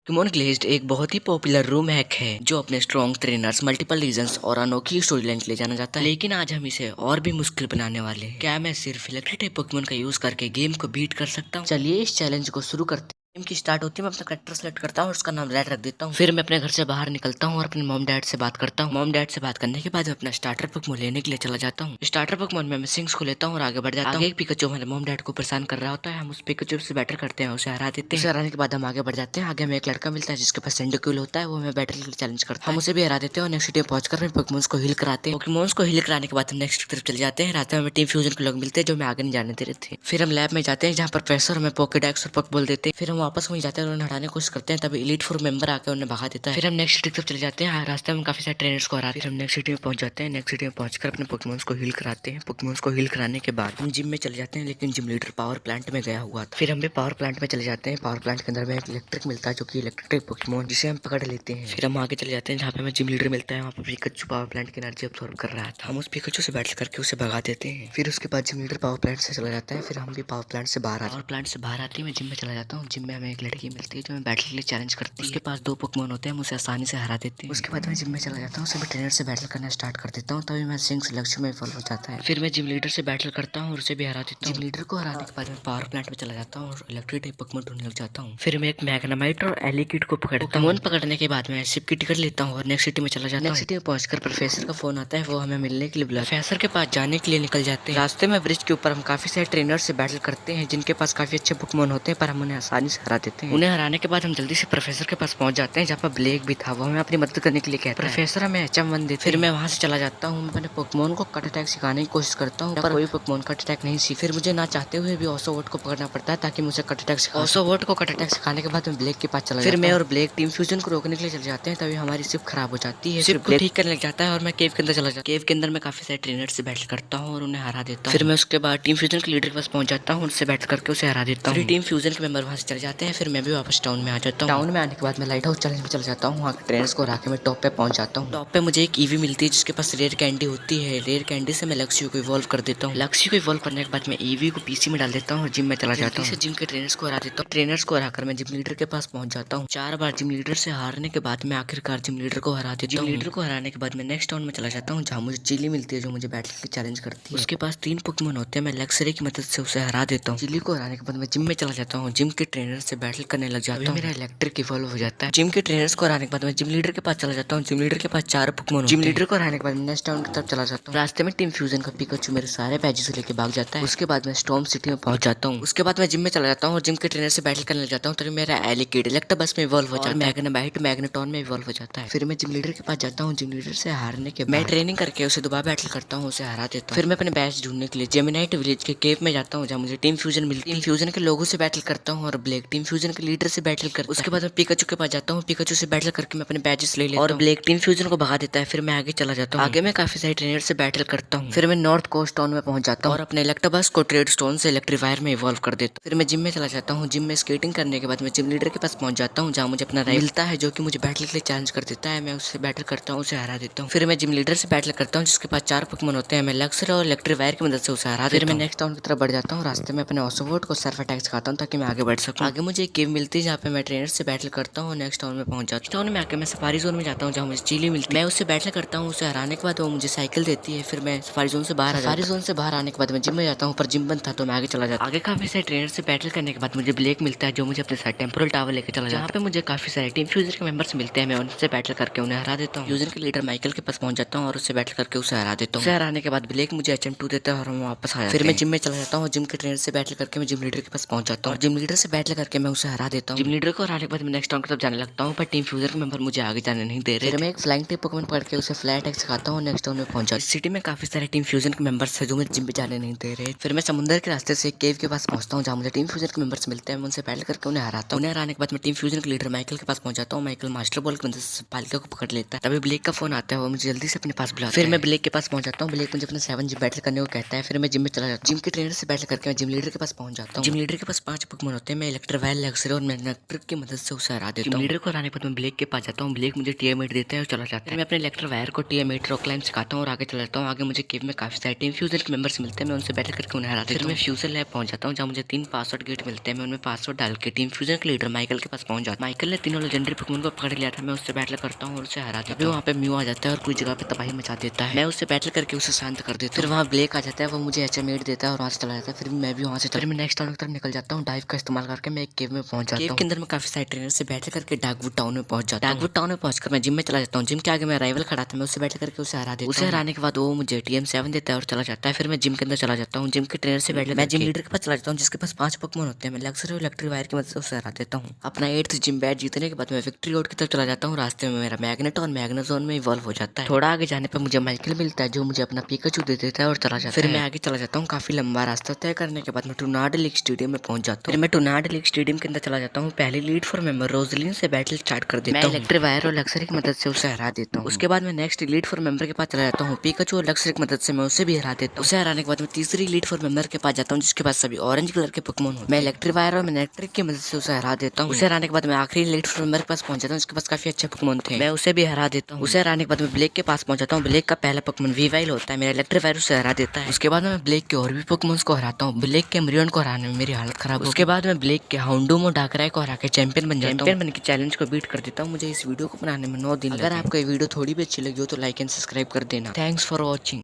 Pokemon glazed एक बहुत ही popular room hack है जो अपने स्ट्रॉन्ग ट्रेनर्स, मल्टीपल रीजंस और अनोखी स्टोरी लाइन के लिए जाना जाता है। लेकिन आज हम इसे और भी मुश्किल बनाने वाले हैं। क्या मैं सिर्फ इलेक्ट्रिक टाइप पोकेमॉन का यूज करके गेम को बीट कर सकता हूँ? चलिए इस चैलेंज को शुरू करते हैं। गेम की स्टार्ट होती है, मैं अपना कैरेक्टर सेलेक्ट करता हूँ और उसका नाम रेड रख देता हूँ। फिर मैं अपने घर से बाहर निकलता हूँ और अपने मॉम डैड से बात करता हूँ। मॉम डैड से बात करने के बाद मैं अपना स्टार्टर पोकेमॉन लेने के लिए चला जाता हूँ। स्टार्टर पोकेमॉन में मैं सिंक्स को लेता हूँ और आगे बढ़ जाता हूँ। एक पिकाचू हमारे मॉम डैड को परेशान कर रहा होता है, हम उस पिकाचू से बैटल करते हैं, उसे हरा देते हैं। उसे हराने के बाद हम आगे बढ़ जाते हैं। आगे हमें एक लड़का मिलता है जिसके पास सेंडिक्यूल होता है, वो हमें बैटल के लिए चैलेंज करता है। हम उसे भी हरा देते हैं और नेक्स्ट टीम पहुंचकर हम पोकेमॉन्स को हील कराते हैं। पोकेमॉन्स को हील कराने के बाद हम नेक्स्ट तरफ चले जाते हैं। रात में हमें टीम फ्यूजन के लोग मिलते हैं जो हमें आगे नहीं जाने दे रहे थे। फिर हम लैब में जाते हैं जहाँ पर प्रोफेसर हमें पोकेडेक्स और पोकेबॉल देते हैं। फिर हम वापस वहीं जाते हैं और उन्हें हराने की कोशिश करते हैं, तभी एलीट फोर मेंबर आकर उन्हें भगा देता है। फिर हम नेक्स्ट सिटी की तरफ चले जाते हैं। रास्ते में काफी सारे ट्रेनर्स को हराते हैं। फिर हम नेक्स्ट सिटी में पहुंच जाते हैं। नेक्स्ट सिटी में पहुंचकर अपने पोकेमॉन्स को हील कराते हैं। पोकेमॉन्स को हील कराने के बाद हम जिम में चले जाते हैं, लेकिन जिम लीडर पावर प्लांट में गया हुआ था। फिर हम भी पावर प्लांट में चले जाते हैं। पावर प्लांट के अंदर में एक इलेक्ट्रिक मिलता है जो कि इलेक्ट्रिक पोकेमॉन, जिसे हम पकड़ लेते हैं। फिर हम आगे चले जाते हैं जहाँ पे हमें जिम लीडर मिलता है। वहाँ पर पिकाचू पावर प्लांट की एनर्जी अब्सॉर्ब कर रहा था। हम उस पिकाचू से बैटल करके उसे भगा देते हैं। फिर उसके बाद जिम लीडर पावर प्लांट से चला जाता है। फिर हम भी पावर प्लांट से बाहर आते हैं। पावर प्लांट से बाहर आते ही मैं जिम में चला जाता हूँ। जिम में हमें एक लड़की मिलती है जो हमें बैटल के लिए चैलेंज करती है। उसके पास दो पोकेमॉन होते हैं, हम उसे आसानी से हरा देते हैं। उसके बाद मैं जिम में चला जाता हूँ, सभी ट्रेनर से बैटल करना स्टार्ट कर देता हूँ, तभी मैं सिंक्स लक्ष्य में इवॉल्व हो जाता है। फिर मैं जिम लीडर से बैटल करता हूँ और उसे भी हरा देता हूँ। जिम लीडर को हराने के बाद मैं पावर प्लांट में चला जाता हूँ और इलेक्ट्रिक टाइप पोकेमॉन ढूंढने लग जाता हूँ। फिर मैं एक मैग्नेमाइट और एलिकिड को पकड़ता हूँ। पोकेमॉन पकड़ने के बाद मैं शिप की टिकट लेता हूँ और नेक्स्ट सिटी में चला जाता हूँ। नेक्स्ट सिटी में पहुंचकर प्रोफेसर का फोन आता है, वो हमें मिलने के लिए बुलाता है। प्रोफेसर के पास जाने के लिए निकल जाते हैं। रास्ते में ब्रिज के ऊपर हम काफी सारे ट्रेनर से बैटल करते हैं जिनके पास काफी अच्छे पोकेमॉन होते हैं, पर हम उन्हें आसानी से हरा देते हैं। उन्हें हराने के बाद हम जल्दी से प्रोफेसर के पास पहुंच जाते हैं जहाँ पर ब्लेक भी था, वो हमें अपनी मदद करने के लिए कहता है। प्रोफेसर हमें HM1 देते। फिर मैं वहाँ से चला जाता हूँ। मैं अपने पोकेमॉन को कट अटैक सिखाने की कोशिश करता हूँ, पर कोई पोकेमॉन कट अटैक नहीं सीख। फिर मुझे ना चाहते हुए भी ओसोवोट को पकड़ना पड़ता है ताकि मुझे कट अटैक सिखा। ओसोवोट को कट अटैक सिखाने के बाद मैं ब्लेक के पास चला जाता हूँ। फिर मैं और ब्लेक टीम फ्यूजन को रोकने के लिए चले जाते हैं, तभी हमारी शिप खराब हो जाती है। शिप को ठीक करने लग जाता है और मैं केव के अंदर चला जाता हूँ। केव के अंदर मैं काफी सारे ट्रेनर से बैटल करता हूँ और उन्हें हरा देता हूँ। फिर मैं उसके बाद टीम फ्यूजन के लीडर के पास पहुंच जाता हूँ, उनसे बैटल करके उसे हरा देता हूँ। टीम फ्यूजन के मेंबर वहाँ से चले जाते हैं। फिर मैं भी वापस टाउन में आ जाता हूँ। टाउन में आने के बाद मैं लाइट हाउस चैलेंज में चला जाता हूँ। वहाँ के ट्रेनर्स को हरा के मैं टॉप पे पहुंच जाता हूँ। टॉप पे मुझे एक ईवी मिलती है जिसके पास रेयर कैंडी होती है। रेयर कैंडी से मैं लक्ष्य को इवॉल्व कर देता हूँ। लक्ष्य को इवॉल्व करने के बाद मैं ईवी को पीसी में डाल देता हूँ और जिम में चला जाता हूँ। जिम के ट्रेनर्स को हरा देता हूँ। ट्रेनर्स को हराकर मैं जिम लीडर के पास पहुंच जाता हूँ। 4 बार जिम लीडर से हारने के बाद मैं आखिरकार जिम लीडर को हरा देता हूँ। जिम लीडर को हराने के बाद मैं नेक्स्ट टाउन में चला जाता हूँ जहाँ मुझे चिली मिलती है जो मुझे बैटल के चैलेंज करती है। उसके पास 3 पोकेमॉन होते हैं, मैं लक्सरी की मदद से उसे हरा देता हूँ। चिली को हराने के बाद मैं जिम में चला जाता हूँ। जिम के ट्रेनर से बैटल करने लग जाता हूँ। मेरा इलेक्ट्रिक इवॉल्व हो जाता है। जिम के ट्रेनर्स को हराने के बाद मैं जिम लीडर के पास चला जाता हूँ। जिम लीडर के पास 4 पोकेमॉन। जिम लीडर को हराने के बाद मैं नेक्स्ट टाउन की तरफ चला जाता हूँ। रास्ते में टीम फ्यूजन का पिकाचू मेरे सारे पैजेस लेके भाग जाता है। उसके बाद मैं स्टॉर्म सिटी में पहुंच जाता हूँ। उसके बाद मैं जिम में चला जाता हूँ और जिम के ट्रेनर से बैटल करने लग जाता हूँ, तभी मेरा एलिकिड इलेक्ट्रोबस में इवॉल्व हो जाता है। मैग्नेमाइट मैग्नेटॉन में इवॉल्व हो जाता है। फिर मैं जिम लीडर के पास जाता हूँ। जिम लीडर से हारने के बाद मैं ट्रेनिंग करके उसे दोबारा बैटल करता हूँ, उसे हरा देता हूँ। फिर मैं अपने बैच ढूंढने के लिए जेमिनाइट विलेज के केव में जाता हूँ जहाँ मुझे टीम फ्यूजन मिलती है। टीम फ्यूजन के लोगों से बैटल करता हूँ और ब्लैक टीम फ्यूजन के लीडर से बैटल करता हूँ। उसके बाद मैं पिकाचू के पास जाता हूँ। पिकाचू से बैटल करके मैं अपने बैचेस ले लेता हूँ और ब्लैक टीम फ्यूजन को भगा देता है। फिर मैं आगे चला जाता हूँ। आगे मैं काफी सारे ट्रेनर से बैटल करता हूँ। फिर मैं नॉर्थ कोस्ट टाउन में पहुंच जाता हूँ और अपने इलेक्ट्रोबस को ट्रेड स्टोन से इलेक्ट्रीफायर में इवॉल्व कर देता हूँ। फिर मैं जिम में चला जाता हूँ। जिम में स्केटिंग करने के बाद मैं जिम लीडर के पास पहुंच जाता हूँ जहाँ मुझे अपना राइवल मिलता है जो कि मुझे बैटल के लिए चैलेंज कर देता है। मैं उससे बैटल करता हूँ, उसे हरा देता हूँ। फिर मैं जिम लीडर से बैटल करता हूँ जिसके पास 4 पोकेमॉन होते हैं। मैं लक्सर और इलेक्ट्रीफायर की मदद से उसे हरा देता हूँ। फिर मैं नेक्स्ट टाउन की तरफ बढ़ जाता हूँ। रास्ते में अपने ओसोवोट को सर्फ अटैक सिखाता हूँ ताकि मैं आगे बढ़ सकूँ। आगे मुझे एक केव मिलती है जहाँ पे मैं ट्रेनर से बैटल करता हूँ। नेक्स्ट टाउन में पहुंच जाता हूँ। टाउन में आकर मैं सफारी जोन में जाता हूँ जहाँ मुझे चिली मिलती है। मैं उससे बैटल करता हूँ, उसे हराने के बाद वो मुझे साइकिल देती है। फिर मैं सफारी जोन से बाहर आने के बाद मैं जिम में जाता हूँ, पर जिम बंद था तो मैं आगे चला जाता हूँ। आगे काफी सारे ट्रेनर से बैटल करने के बाद मुझे ब्लेक मिलता है जो मुझे अपने साथ टेम्पोरल टावर लेकर चला जाता है। पे मुझे काफी सारे टीम फ्यूजन के मेंबर्स मिलते हैं। मैं उनसे बैटल करके उन्हें हरा देता हूँ। फ्यूजन के लीडर माइकल के पास पहुंच जाता हूँ और उससे बैटल करके उसे हरा देता हूँ। उसे हराने के बाद ब्लेक मुझे HM2 देता है और मैं वापस आ जाता हूँ। फिर मैं जिम में चला जाता हूँ। जिम के ट्रेनर से बैटल करके मैं जिम लीडर के पास पहुंच जाता हूँ और जिम लीडर से बैटल करके मैं उसे हरा देता हूँ। जिम लीडर को हराने के बाद मैं नेक्स्ट टाउन की तरफ जाने लगता हूँ, पर टीम फ्यूजन के मेंबर मुझे आगे जाने नहीं दे रहे। फिर मैं एक फ्लाइंग टिप पोकेमॉन पकड़ के उसे फ्लाई अटैक सिखाता हूँ। नेक्स्ट टाउन में पहुंच जाता हूँ। सिटी में काफी सारे टीम फ्यूजन के मेंबर्स है जो मुझे जिम पे जाने नहीं दे रहे। फिर मैं समुद्र के रास्ते से केव के पास पहुंचता हूँ जहाँ मुझे टीम फ्यूजन के मेंबर्स मिलते हैं। मैं उनसे बैटल करके उन्हें हराता हूँ। उन्हें हराने के बाद मैं टीम फ्यूजन के लीडर माइकल के पास पहुंच जाता हूँ। माइकल मास्टर बॉल की मदद से पालिका को पकड़ लेता है। तभी ब्लेक का फोन आता है, वो मुझे जल्दी से अपने पास बुलाता है। फिर मैं ब्लेक के पास पहुंच जाता हूँ। ब्लेक मुझे अपने 7 जिम बैटल करने को कहता है। फिर मैं जिम में चला जाता हूँ। जिम के ट्रेनर से बैटल करके मैं जिम लीडर के पास पहुंच जाता हूँ। जिम लीडर के पास 5 पोकेमॉन होते हैं। मैं इलेक्ट्रोवायर लेक्सर और मैं ट्रिक की मदद से उसे हरा देता हूँ। लीडर को हराने पर मैं ब्लेक के पास जाता हूँ। ब्लेक मुझे टीएमएट देता है और चला जाता है। मैं अपने इलेक्ट्रोवायर को टीएमएट रॉक क्लाइंब सिखाता हूँ और आगे चला जाता हूँ। आगे मुझे केव में काफी सारे टीम फ्यूजन के मेंबर्स मिलते हैं। मैं उनसे बैटल करके उन्हें हरा देता हूँ। फिर मैं फ्यूजन लैब पहुंच जाता हूँ जहाँ मुझे 3 पासवर्ड गेट मिलते हैं। मैं उनमें पासवर्ड डाल के टीम फ्यूजन के लीडर माइकल के पास पहुंच जाता हूँ। माइकल ने तीनों लेजेंडरी पोकेमॉन को पकड़ लिया था। मैं उससे बैटल करता हूँ और उसे हरा देता हूँ। वहाँ पे म्यू आ जाता है और पूरी जगह पे तबाही मचा देता है। मैं उससे बैटल करके उसे शांत कर देता हूँ। फिर वहाँ ब्लेक आ जाता है, वो मुझे एचएमएट देता है और वहाँ से चला जाता है। फिर मैं भी वहाँ से मैं नेक्स्ट टाउन की तरफ निकल जाता हूँ। डाइव का इस्तेमाल करके मैं एक केव में पहुंच जाता हूँ। केव के अंदर मैं काफी सारे ट्रेनर से बैटल करके डार्कवुड टाउन में पहुंच जाता हूँ। डार्कवुड टाउन में पहुंचकर मैं जिम में चला जाता हूँ। जिम के आगे मेरा राइवल खड़ा था। मैं उससे बैटल करके उसे हरा देता हूँ। उसे हराने के बाद वो मुझे TM7 देता है और चला जाता है। फिर मैं जिम के अंदर चला जाता हूँ। जिम के ट्रेनर से बैटल मैं जिम लीडर के पास चला जाता हूँ जिसके पास 5 पोकेमॉन होते हैं। मैं लेक्सर और इलेक्ट्रोवायर की मदद से उसे हरा देता हूँ। अपना 8th जिम बैट जीतने के बाद मैं विक्ट्री रोड की तरफ चला जाता हूँ। रास्ते में मेरा मैग्नेट और मैग्नाजोन में इवॉल्व हो जाता है। थोड़ा आगे जाने पर मुझे माइकल मिलता है जो मुझे अपना पिकाचू दे देता है और चला जाता है। फिर मैं आगे चला जाता हूँ। काफी लंबा रास्ता तय करने के बाद मैं टूर्नाडो लीग स्टेडियम में पहुंच जाता हूँ। फिर मैं टूर्नाडो लीग स्टेडियम के अंदर चला जाता हूँ। पहले लीड फॉर मेंबर रोजलिन से बैटल स्टार्ट कर देता हूँ। मैं इलेक्ट्रोवायर और लेक्सर की मदद से उसे हरा देता हूँ। उसके बाद मैं नेक्स्ट लीड फॉर मेंबर के पास चला जाता हूँ। पिकाचू और लेक्सर की मदद से मैं उसे भी हरा देता हूँ। उसे हराने के बाद मैं तीसरी लीड फॉर मेंबर के पास जाता हूँ जिसके पास सभी ऑरेंज कलर के पोकेमॉन होते हैं। मैं इलेक्ट्रोवायर और मैग्नेट्रिक की मदद से उसे हरा देता हूँ। उसे हराने के बाद मैं आखिरी लीड फॉर मेंबर के पास पहुंच जाता हूँ जिसके पास काफी अच्छे पोकेमॉन थे। मैं उसे भी हरा देता हूँ। उसे हराने के बाद मैं ब्लेक के पास पहुंच जाता हूँ। ब्लेक का पहला पोकेमॉन वीवाइल होता है। मेरा इलेक्ट्रोवायर उसे हरा देता है। उसके बाद मैं ब्लेक के और भी पोकेमॉन्स को हराता हूँ। ब्लेक के एम्ब्रियन को हराने में मेरी हालत खराब। उसके बाद मैं ब्लेक के हाउंडूम और डाकराय को हरा के चैंपियन बन जाता हूँ। चैंपियन बन के चैलेंज को बीट कर देता हूँ। मुझे इस वीडियो को बनाने में 9 दिन लगे। अगर आपको ये वीडियो थोड़ी भी अच्छी लगी हो तो लाइक एंड सब्सक्राइब कर देना। Thanks for watching.